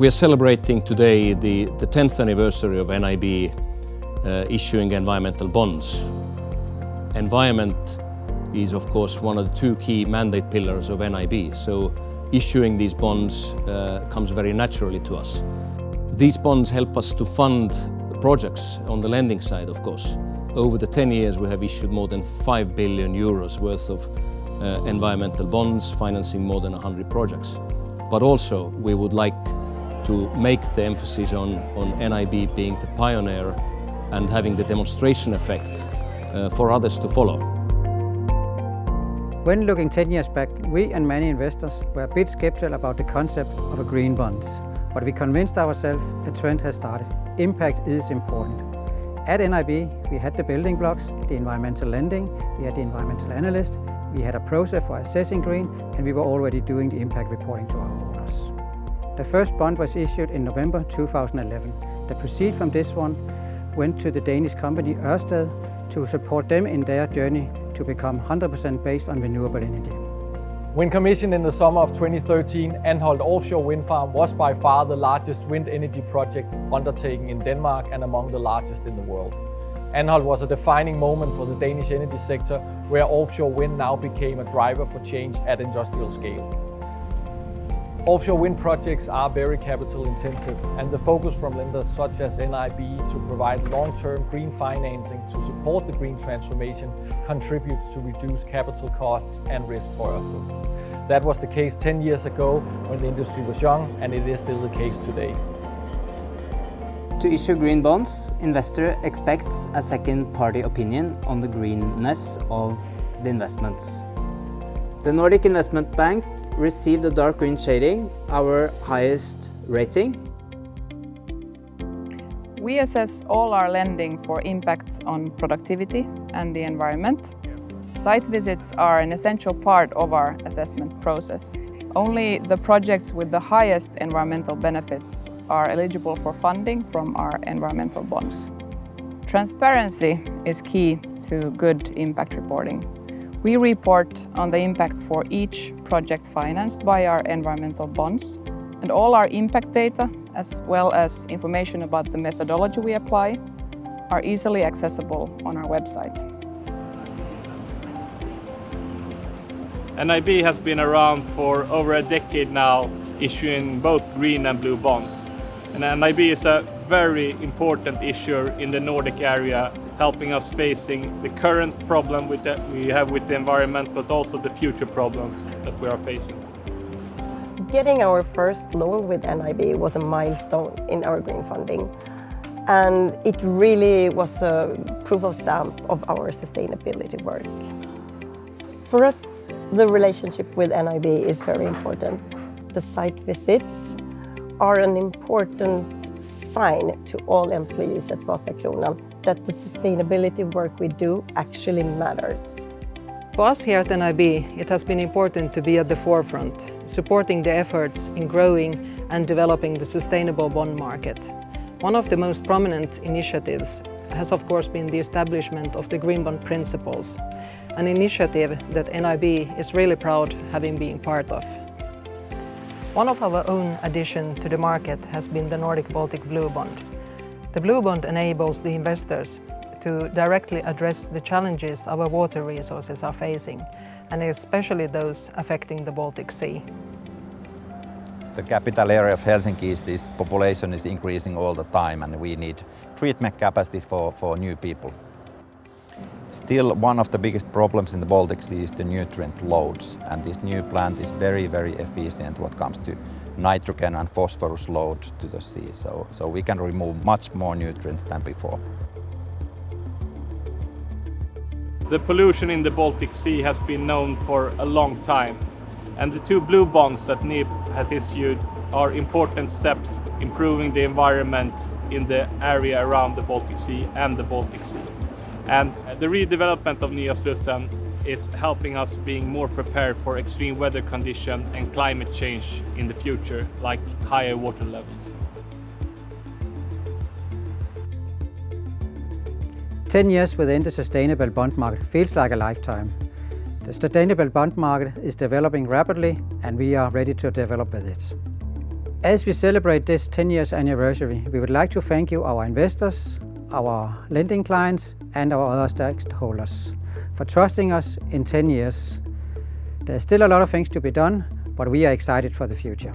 We are celebrating today the 10th anniversary of NIB issuing environmental bonds. Environment is of course one of the two key mandate pillars of NIB, so issuing these bonds comes very naturally to us. These bonds help us to fund projects on the lending side, of course. Over the 10 years we have issued more than 5 billion euros worth of environmental bonds, financing more than 100 projects. But also we would like to make the emphasis on NIB being the pioneer and having the demonstration effect for others to follow. When looking 10 years back, we and many investors were a bit skeptical about the concept of a green bonds. But we convinced ourselves a trend has started. Impact is important. At NIB, we had the building blocks, the environmental lending, we had the environmental analyst, we had a process for assessing green, and we were already doing the impact reporting to our owners. The first bond was issued in November 2011. The proceeds from this one went to the Danish company Ørsted to support them in their journey to become 100% based on renewable energy. When commissioned in the summer of 2013, Anholt offshore wind farm was by far the largest wind energy project undertaken in Denmark and among the largest in the world. Anholt was a defining moment for the Danish energy sector, where offshore wind now became a driver for change at industrial scale. Offshore wind projects are very capital intensive, and the focus from lenders such as NIB to provide long-term green financing to support the green transformation contributes to reduce capital costs and risk for Ørsted. That was the case 10 years ago when the industry was young, and it is still the case today. To issue green bonds, investor expects a second-party opinion on the greenness of the investments. The Nordic Investment Bank received a dark green shading, our highest rating. We assess all our lending for impact on productivity and the environment. Site visits are an essential part of our assessment process. Only the projects with the highest environmental benefits are eligible for funding from our environmental bonds. Transparency is key to good impact reporting. We report on the impact for each project financed by our environmental bonds, and all our impact data, as well as information about the methodology we apply, are easily accessible on our website. NIB has been around for over a decade now, issuing both green and blue bonds. And NIB is a very important issuer in the Nordic area, helping us facing the current problem we have with the environment, but also the future problems that we are facing. Getting our first loan with NIB was a milestone in our green funding, and it really was a proof of stamp of our sustainability work. For us, the relationship with NIB is very important. The site visits are an important sign to all employees at Vasakronan that the sustainability work we do actually matters. For us here at NIB, it has been important to be at the forefront, supporting the efforts in growing and developing the sustainable bond market. One of the most prominent initiatives has of course been the establishment of the Green Bond Principles, an initiative that NIB is really proud having been part of. One of our own additions to the market has been the Nordic-Baltic Blue Bond. The Blue Bond enables the investors to directly address the challenges our water resources are facing, and especially those affecting the Baltic Sea. The capital area of Helsinki's population is increasing all the time, and we need treatment capacity for new people. Still, one of the biggest problems in the Baltic Sea is the nutrient loads, and this new plant is very, very efficient when it comes to nitrogen and phosphorus load to the sea, so we can remove much more nutrients than before. The pollution in the Baltic Sea has been known for a long time, and the two blue bonds that NIB has issued are important steps improving the environment in the area around the Baltic Sea and the Baltic Sea. And the redevelopment of Nya Slussen is helping us being more prepared for extreme weather conditions and climate change in the future, like higher water levels. 10 years within the sustainable bond market feels like a lifetime. The sustainable bond market is developing rapidly, and we are ready to develop with it. As we celebrate this 10 years anniversary, we would like to thank you, our investors, our lending clients and our other stakeholders for trusting us in 10 years. There's still a lot of things to be done, but we are excited for the future.